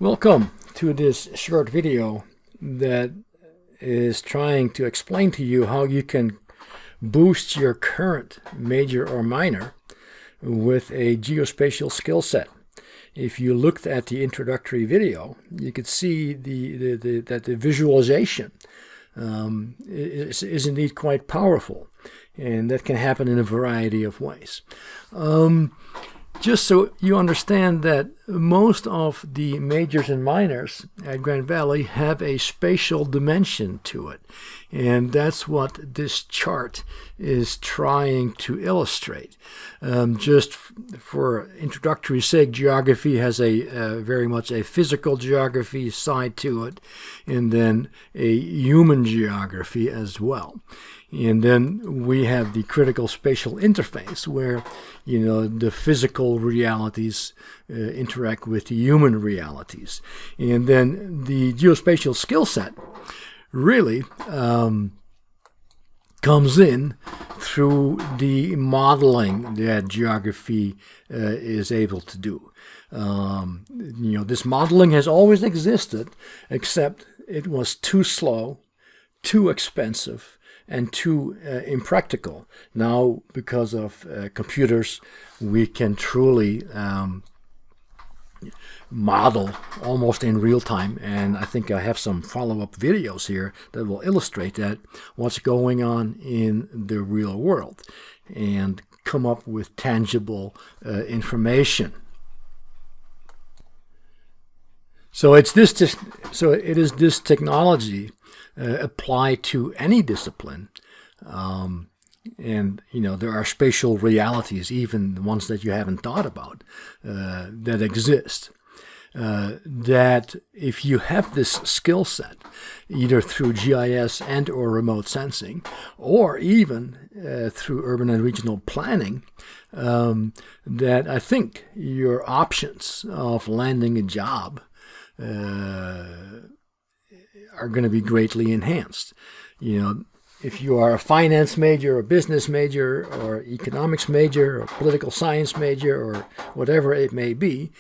Welcome to this short video that is trying to explain to you how you can boost your current major or minor with a geospatial skill set. If you looked at the introductory video, you could see that the visualization is indeed quite powerful, and that can happen in a variety of ways. Just so you understand that most of the majors and minors at Grand Valley have a spatial dimension to it. And that's what this chart is trying to illustrate. Just for introductory sake, geography has a very much a physical geography side to it, and then a human geography as well. And then we have the critical spatial interface where, the physical realities interact with the human realities. And then the geospatial skill set really comes in through the modeling that geography is able to do. This modeling has always existed, except it was too slow, too expensive, and too impractical. Now, because of computers, we can truly model almost in real time, and I think I have some follow-up videos here that will illustrate that, what's going on in the real world, and come up with tangible information. So it is this technology apply to any discipline, and there are spatial realities, even the ones that you haven't thought about, that exist. That if you have this skill set, either through GIS and or remote sensing, or even through urban and regional planning, that I think your options of landing a job are going to be greatly enhanced. If you are a finance major or business major or economics major or political science major or whatever it may be,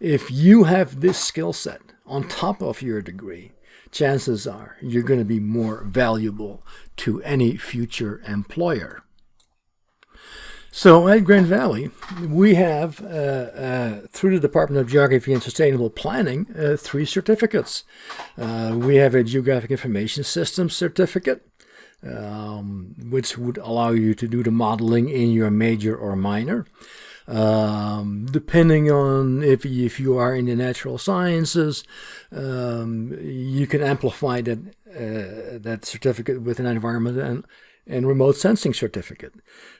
if you have this skill set on top of your degree, chances are you're going to be more valuable to any future employer. So at Grand Valley, we have, through the Department of Geography and Sustainable Planning, 3 certificates. We have a Geographic Information Systems certificate, which would allow you to do the modeling in your major or minor. Depending on if you are in the natural sciences, you can amplify that certificate with an environment and remote sensing certificate.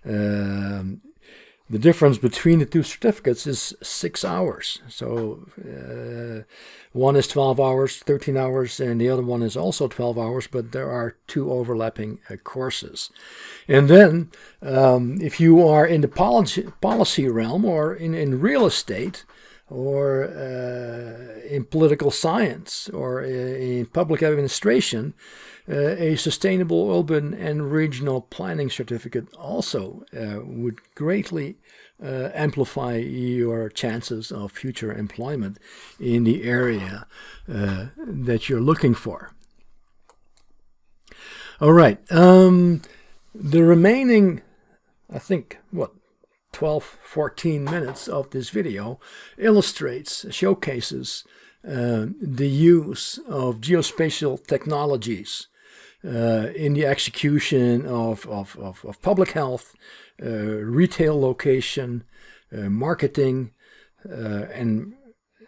The difference between the 2 certificates is 6 hours. So one is 12 hours, 13 hours, and the other one is also 12 hours, but there are 2 overlapping courses. And then if you are in the policy realm or in real estate, or in political science, or in public administration, a sustainable urban and regional planning certificate also would greatly amplify your chances of future employment in the area that you're looking for. All right. The remaining, I think, 12, 14 minutes of this video showcases the use of geospatial technologies in the execution of public health, retail location, marketing, and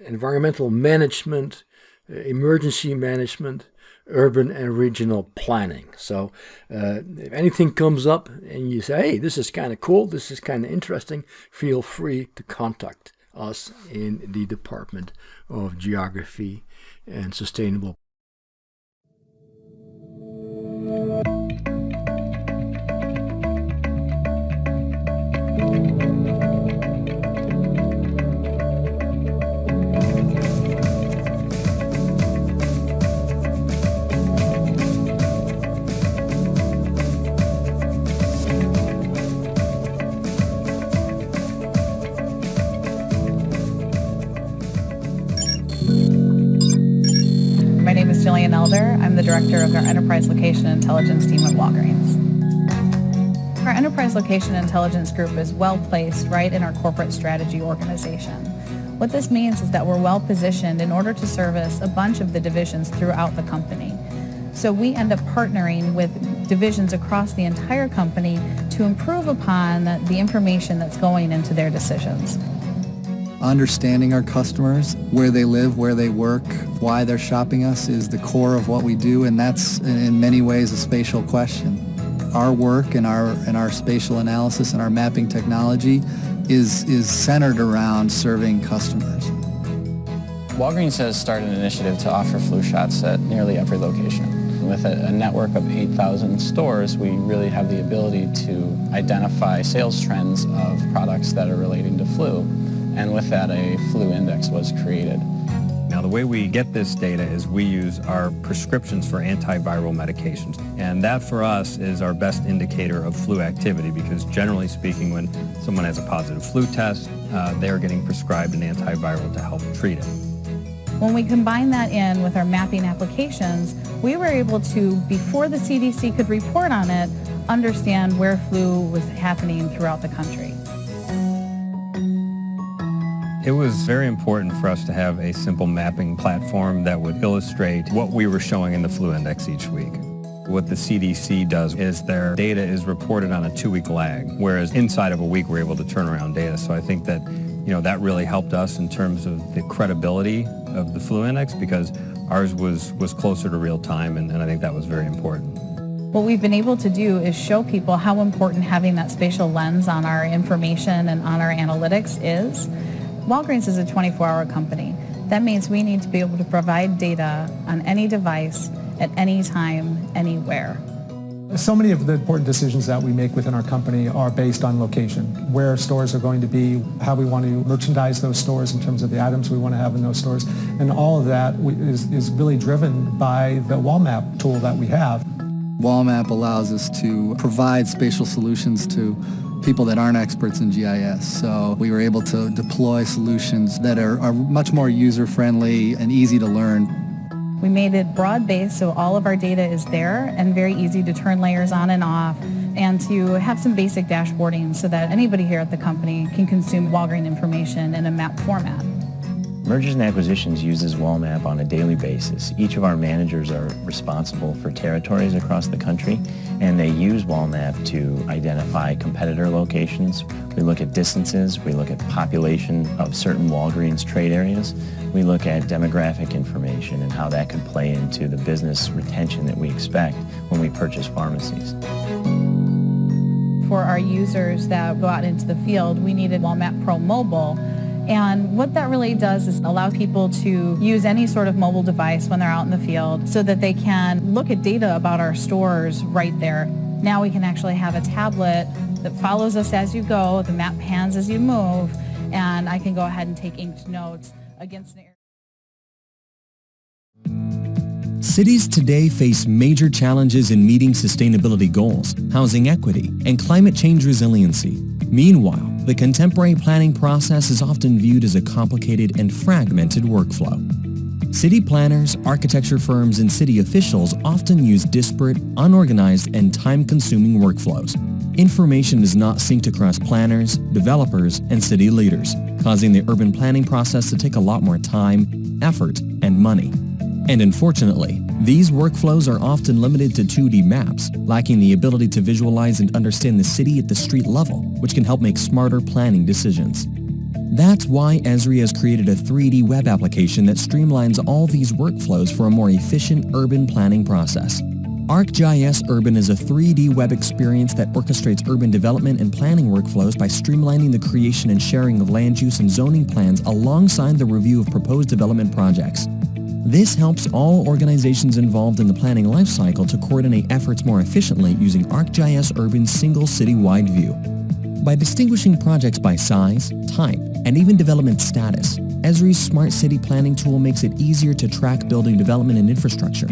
environmental management, emergency management, urban and regional planning. So if anything comes up and you say, hey, this is kind of cool, this is kind of interesting, feel free to contact us in the Department of Geography and Sustainable. Jillian Elder. I'm the director of our Enterprise Location Intelligence team at Walgreens. Our Enterprise Location Intelligence group is well placed right in our corporate strategy organization. What this means is that we're well positioned in order to service a bunch of the divisions throughout the company. So we end up partnering with divisions across the entire company to improve upon the information that's going into their decisions. Understanding our customers, where they live, where they work, why they're shopping us is the core of what we do, and that's in many ways a spatial question. Our work and our spatial analysis and our mapping technology is centered around serving customers. Walgreens has started an initiative to offer flu shots at nearly every location. With a network of 8,000 stores, we really have the ability to identify sales trends of products that are relating to flu, and with that a flu index was created. Now, the way we get this data is we use our prescriptions for antiviral medications. And that for us is our best indicator of flu activity because generally speaking, when someone has a positive flu test, they're getting prescribed an antiviral to help treat it. When we combine that in with our mapping applications, we were able to, before the CDC could report on it, understand where flu was happening throughout the country. It was very important for us to have a simple mapping platform that would illustrate what we were showing in the flu index each week. What the CDC does is their data is reported on a 2-week lag, whereas inside of a week we're able to turn around data. So I think that, that really helped us in terms of the credibility of the flu index because ours was closer to real time, and I think that was very important. What we've been able to do is show people how important having that spatial lens on our information and on our analytics is. Walgreens is a 24-hour company. That means we need to be able to provide data on any device at any time, anywhere. So many of the important decisions that we make within our company are based on location, where stores are going to be, how we want to merchandise those stores in terms of the items we want to have in those stores. And all of that is really driven by the WallMap tool that we have. WallMap allows us to provide spatial solutions to people that aren't experts in GIS. So we were able to deploy solutions that are much more user-friendly and easy to learn. We made it broad-based so all of our data is there and very easy to turn layers on and off and to have some basic dashboarding so that anybody here at the company can consume Walgreens information in a map format. Mergers and Acquisitions uses WallMap on a daily basis. Each of our managers are responsible for territories across the country, and they use WallMap to identify competitor locations. We look at distances, we look at population of certain Walgreens trade areas, we look at demographic information and how that could play into the business retention that we expect when we purchase pharmacies. For our users that go out into the field, we needed WallMap Pro Mobile. And what that really does is allow people to use any sort of mobile device when they're out in the field so that they can look at data about our stores right there. Now we can actually have a tablet that follows us as you go, the map pans as you move, and I can go ahead and take inked notes against an area. Cities today face major challenges in meeting sustainability goals, housing equity, and climate change resiliency. Meanwhile, the contemporary planning process is often viewed as a complicated and fragmented workflow. City planners, architecture firms, and city officials often use disparate, unorganized, and time-consuming workflows. Information is not synced across planners, developers, and city leaders, causing the urban planning process to take a lot more time, effort, and money. And unfortunately, these workflows are often limited to 2D maps, lacking the ability to visualize and understand the city at the street level, which can help make smarter planning decisions. That's why Esri has created a 3D web application that streamlines all these workflows for a more efficient urban planning process. ArcGIS Urban is a 3D web experience that orchestrates urban development and planning workflows by streamlining the creation and sharing of land use and zoning plans alongside the review of proposed development projects. This helps all organizations involved in the planning lifecycle to coordinate efforts more efficiently using ArcGIS Urban's single city-wide view. By distinguishing projects by size, type, and even development status, Esri's Smart City Planning tool makes it easier to track building development and infrastructure.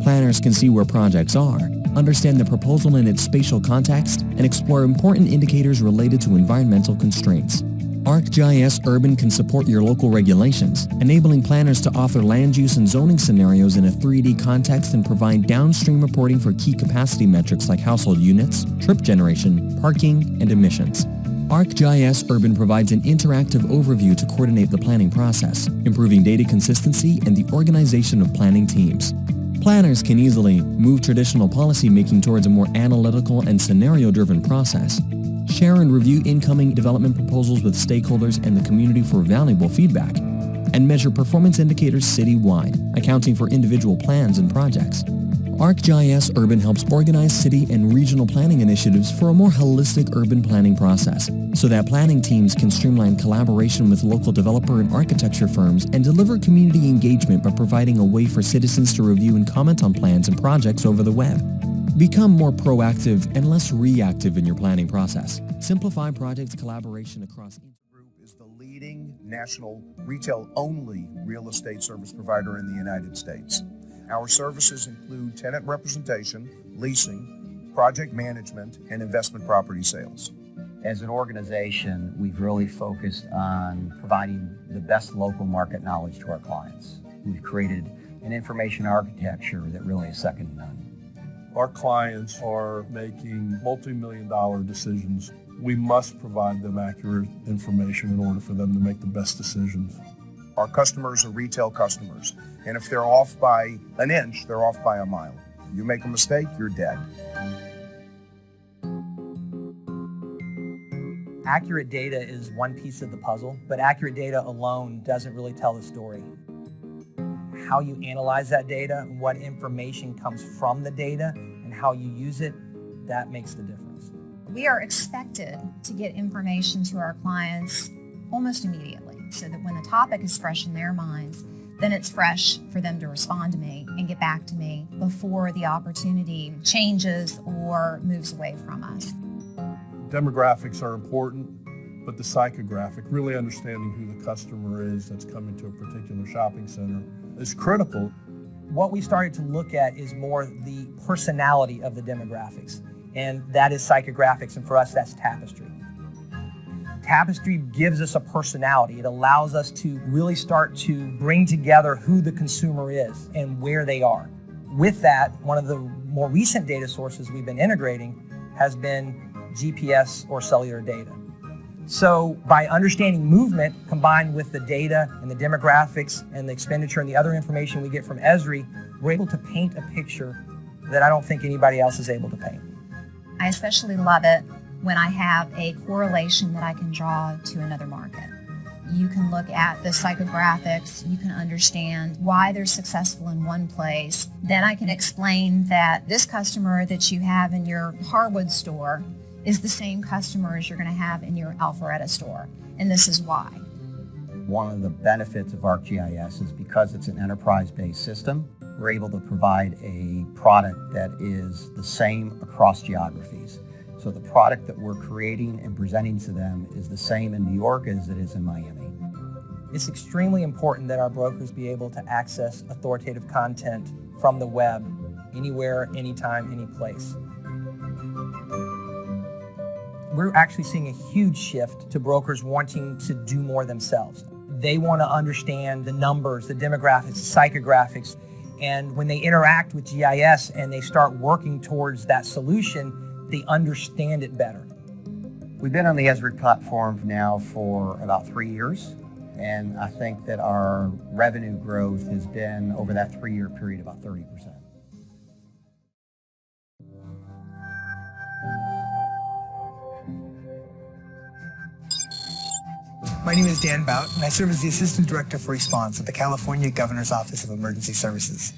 Planners can see where projects are, understand the proposal in its spatial context, and explore important indicators related to environmental constraints. ArcGIS Urban can support your local regulations, enabling planners to author land use and zoning scenarios in a 3D context and provide downstream reporting for key capacity metrics like household units, trip generation, parking, and emissions. ArcGIS Urban provides an interactive overview to coordinate the planning process, improving data consistency and the organization of planning teams. Planners can easily move traditional policymaking towards a more analytical and scenario-driven process, share and review incoming development proposals with stakeholders and the community for valuable feedback, and measure performance indicators citywide, accounting for individual plans and projects. ArcGIS Urban helps organize city and regional planning initiatives for a more holistic urban planning process, so that planning teams can streamline collaboration with local developer and architecture firms and deliver community engagement by providing a way for citizens to review and comment on plans and projects over the web. Become more proactive and less reactive in your planning process. Simplify project collaboration across Group is the leading national retail-only real estate service provider in the United States. Our services include tenant representation, leasing, project management, and investment property sales. As an organization, we've really focused on providing the best local market knowledge to our clients. We've created an information architecture that really is second to none. Our clients are making multi-million-dollar decisions. We must provide them accurate information in order for them to make the best decisions. Our customers are retail customers, and if they're off by an inch, they're off by a mile. You make a mistake, you're dead. Accurate data is one piece of the puzzle, but accurate data alone doesn't really tell the story. How you analyze that data, what information comes from the data, and how you use it, that makes the difference. We are expected to get information to our clients almost immediately, so that when the topic is fresh in their minds, then it's fresh for them to respond to me and get back to me before the opportunity changes or moves away from us. Demographics are important, but the psychographic, really understanding who the customer is that's coming to a particular shopping center, is critical. What we started to look at is more the personality of the demographics, and that is psychographics, and for us that's Tapestry. Tapestry gives us a personality. It allows us to really start to bring together who the consumer is and where they are. With that, one of the more recent data sources we've been integrating has been GPS or cellular data. So by understanding movement combined with the data and the demographics and the expenditure and the other information we get from Esri, we're able to paint a picture that I don't think anybody else is able to paint. I especially love it when I have a correlation that I can draw to another market. You can look at the psychographics, you can understand why they're successful in one place. Then I can explain that this customer that you have in your Harwood store is the same customer as you're going to have in your Alpharetta store, and this is why. One of the benefits of ArcGIS is because it's an enterprise-based system, we're able to provide a product that is the same across geographies. So the product that we're creating and presenting to them is the same in New York as it is in Miami. It's extremely important that our brokers be able to access authoritative content from the web, anywhere, anytime, any place. We're actually seeing a huge shift to brokers wanting to do more themselves. They want to understand the numbers, the demographics, the psychographics, and when they interact with GIS and they start working towards that solution, they understand it better. We've been on the Esri platform now for about 3 years, and I think that our revenue growth has been, over that 3-year period, about 30%. My name is Dan Bout, and I serve as the Assistant Director for Response at the California Governor's Office of Emergency Services.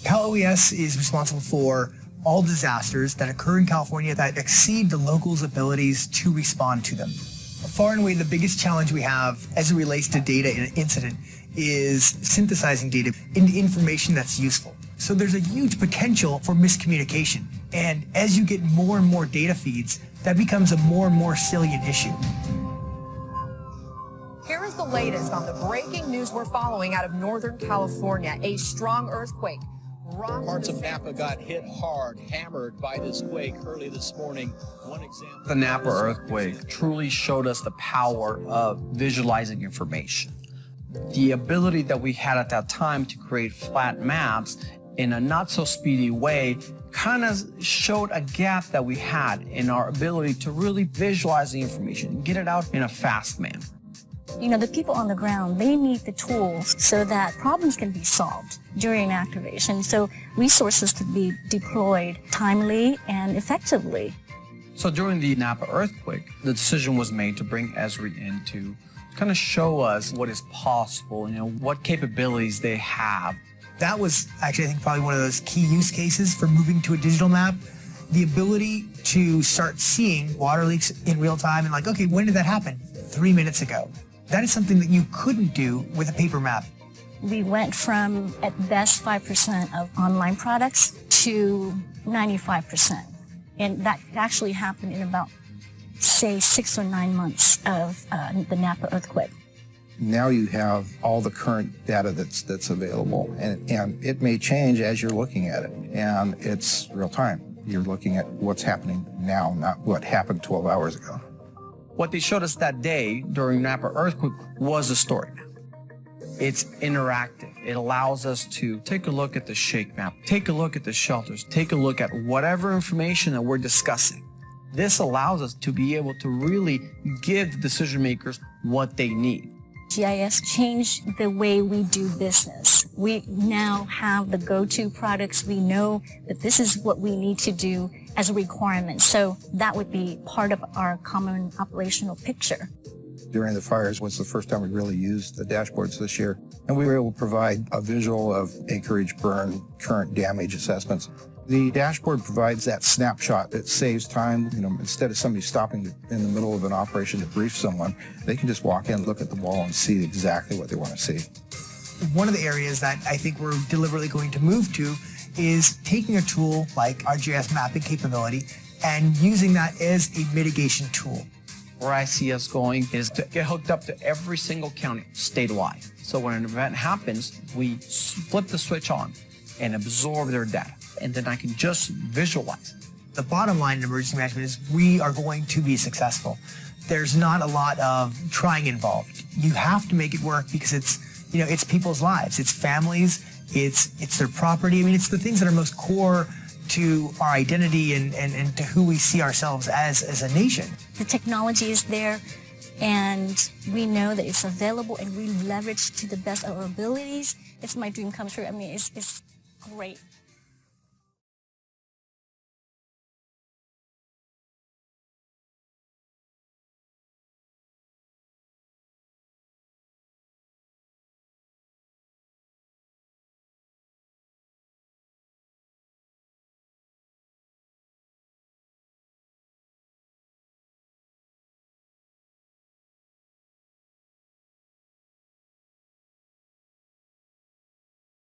Cal OES is responsible for all disasters that occur in California that exceed the locals' abilities to respond to them. Far and away, the biggest challenge we have as it relates to data in an incident is synthesizing data into information that's useful. So there's a huge potential for miscommunication. And as you get more and more data feeds, that becomes a more and more salient issue. Here is the latest on the breaking news we're following out of Northern California. A strong earthquake Parts of Napa got hit hard, hammered by this quake early this morning. One example. The Napa earthquake truly showed us the power of visualizing information. The ability that we had at that time to create flat maps in a not so speedy way kind of showed a gap that we had in our ability to really visualize the information and get it out in a fast manner. You know, the people on the ground, they need the tools so that problems can be solved during activation, so resources can be deployed timely and effectively. So during the Napa earthquake, the decision was made to bring Esri in to kind of show us what is possible, you know, what capabilities they have. That was actually, I think, probably one of those key use cases for moving to a digital map. The ability to start seeing water leaks in real time and like, okay, when did that happen? 3 minutes ago. That is something that you couldn't do with a paper map. We went from, at best, 5% of online products to 95%. And that actually happened in about, say, 6 or 9 months of the Napa earthquake. Now you have all the current data that's available, and it may change as you're looking at it, and it's real time. You're looking at what's happening now, not what happened 12 hours ago. What they showed us that day during Napa earthquake was a story map. It's interactive. It allows us to take a look at the shake map, take a look at the shelters, take a look at whatever information that we're discussing. This allows us to be able to really give the decision makers what they need. GIS changed the way we do business. We now have the go-to products. We know that this is what we need to do as a requirement. So that would be part of our common operational picture. During the fires was the first time we really used the dashboards this year, and we were able to provide a visual of acreage burn, current damage assessments. The dashboard provides that snapshot that saves time. You know, instead of somebody stopping in the middle of an operation to brief someone, they can just walk in, look at the wall, and see exactly what they want to see. One of the areas that I think we're deliberately going to move to is taking a tool like our GIS mapping capability and using that as a mitigation tool. Where I see us going is to get hooked up to every single county statewide. So when an event happens, we flip the switch on and absorb their data. And then I can just visualize. The bottom line in emergency management is we are going to be successful. There's not a lot of trying involved. You have to make it work because it's people's lives, it's families, it's their property. I mean, it's the things that are most core to our identity and to who we see ourselves as a nation. The technology is there, and we know that it's available, and we leverage to the best of our abilities. It's my dream come true. I mean, it's great.